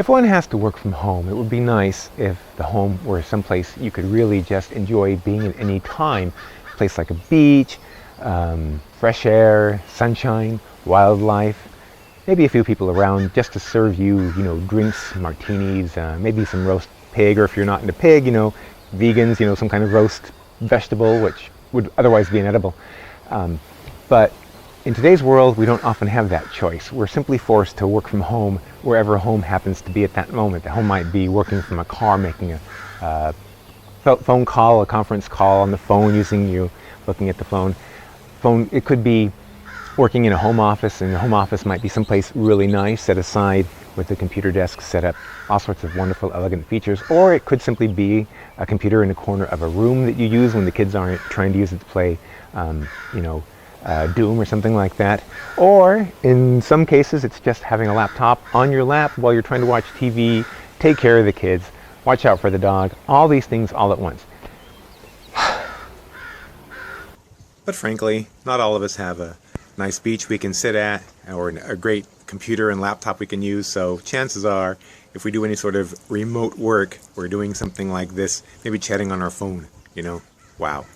If one has to work from home, it would be nice if the home were someplace you could really just enjoy being at any time. A place like a beach, fresh air, sunshine, wildlife, maybe a few people around just to serve you, drinks, martinis, maybe some roast pig, or if you're not into pig, vegans, some kind of roast vegetable, which would otherwise be inedible. But in today's world, we don't often have that choice. We're simply forced to work from home wherever home happens to be at that moment. The home might be working from a car, making a phone call, a conference call on the phone, using you, looking at the phone. It could be working in a home office, and the home office might be someplace really nice, set aside with a computer desk set up, all sorts of wonderful, elegant features. Or it could simply be a computer in a corner of a room that you use when the kids aren't trying to use it to play, Doom or something like that. Or in some cases, it's just having a laptop on your lap while you're trying to watch TV, take care of the kids, watch out for the dog, all these things all at once. But frankly, not all of us have a nice beach we can sit at or a great computer and laptop we can use, so chances are if we do any sort of remote work, we're doing something like this, maybe chatting on our phone, Wow.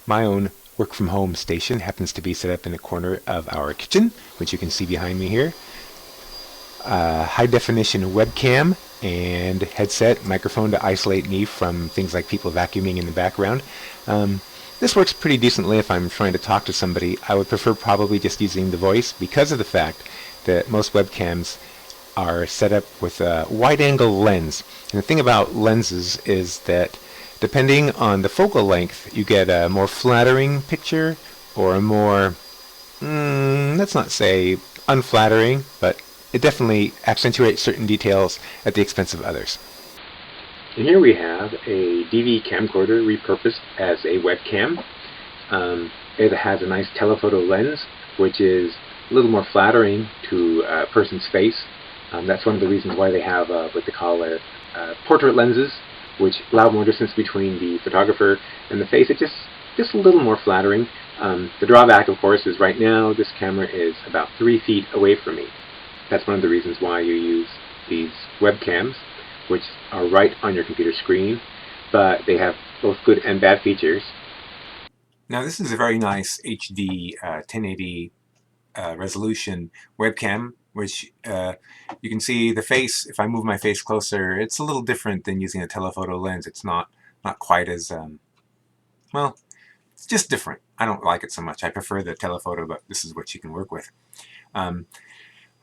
My own work from home station happens to be set up in the corner of our kitchen, which you can see behind me here. High definition webcam and headset, microphone to isolate me from things like people vacuuming in the background. This works pretty decently if I'm trying to talk to somebody. I would prefer probably just using the voice because of the fact that most webcams are set up with a wide-angle lens. And the thing about lenses is that depending on the focal length, you get a more flattering picture or a more, let's not say unflattering, but it definitely accentuates certain details at the expense of others. And here we have a DV camcorder repurposed as a webcam. It has a nice telephoto lens, which is a little more flattering to a person's face. That's one of the reasons why they have what they call portrait lenses, which allow more distance between the photographer and the face. It's just a little more flattering. The drawback, of course, is right now this camera is about 3 feet away from me. That's one of the reasons why you use these webcams, which are right on your computer screen, but they have both good and bad features. Now this is a very nice HD 1080 resolution webcam, which you can see the face. If I move my face closer, it's a little different than using a telephoto lens. It's not quite as, well, it's just different. I don't like it so much. I prefer the telephoto, but this is what you can work with.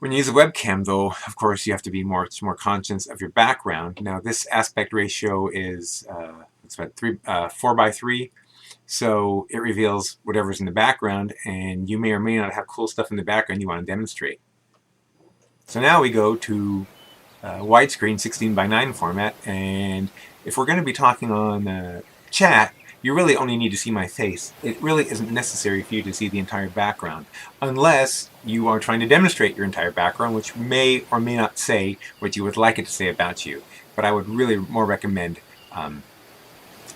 When you use a webcam, though, of course, you have to be much more conscious of your background. Now, this aspect ratio is it's about 4 by 3, so it reveals whatever's in the background, and you may or may not have cool stuff in the background you want to demonstrate. So now we go to widescreen 16 by 9 format, and if we're going to be talking on chat, you really only need to see my face. It really isn't necessary for you to see the entire background, unless you are trying to demonstrate your entire background, which may or may not say what you would like it to say about you. But I would really more recommend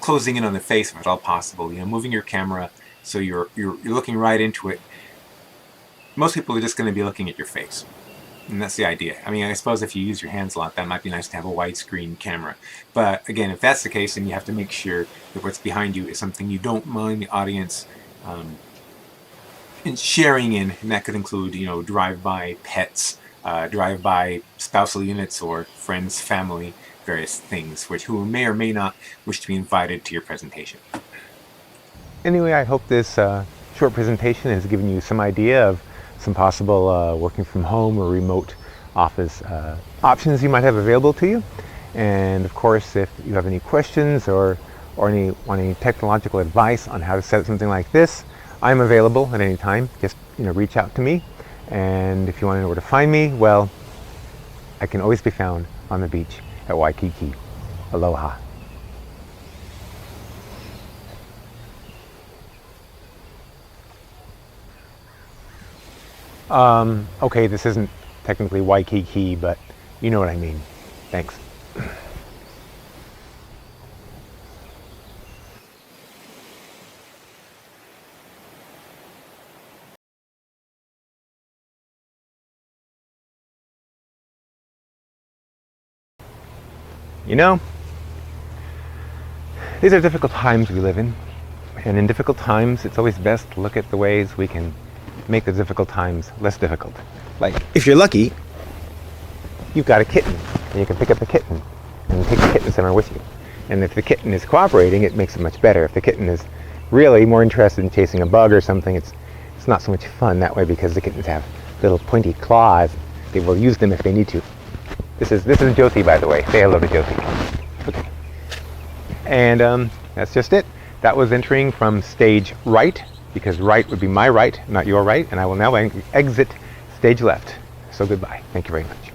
closing in on the face if at all possible. Moving your camera so you're looking right into it. Most people are just going to be looking at your face. And that's the idea. I mean, I suppose if you use your hands a lot, that might be nice to have a widescreen camera. But again, if that's the case, then you have to make sure that what's behind you is something you don't mind the audience sharing in. And that could include, drive-by pets, drive-by spousal units, or friends, family, various things, who may or may not wish to be invited to your presentation. Anyway, I hope this short presentation has given you some idea of some possible working from home or remote office options you might have available to you. And of course, if you have any questions or any technological advice on how to set up something like this, I'm available at any time. Just reach out to me. And if you want to know where to find me, well, I can always be found on the beach at Waikiki. Aloha. Okay, this isn't technically Waikiki, but you know what I mean. Thanks. You know, these are difficult times we live in. And in difficult times, it's always best to look at the ways we can make the difficult times less difficult. Like, if you're lucky, you've got a kitten, and you can pick up the kitten and take the kitten somewhere with you. And if the kitten is cooperating, it makes it much better. If the kitten is really more interested in chasing a bug or something, it's not so much fun that way, because the kittens have little pointy claws. They will use them if they need to. This is Josie, by the way. Say hello to Josie. Okay. And that's just it. That was entering from stage right, because right would be my right, not your right, and I will now exit stage left. So goodbye. Thank you very much.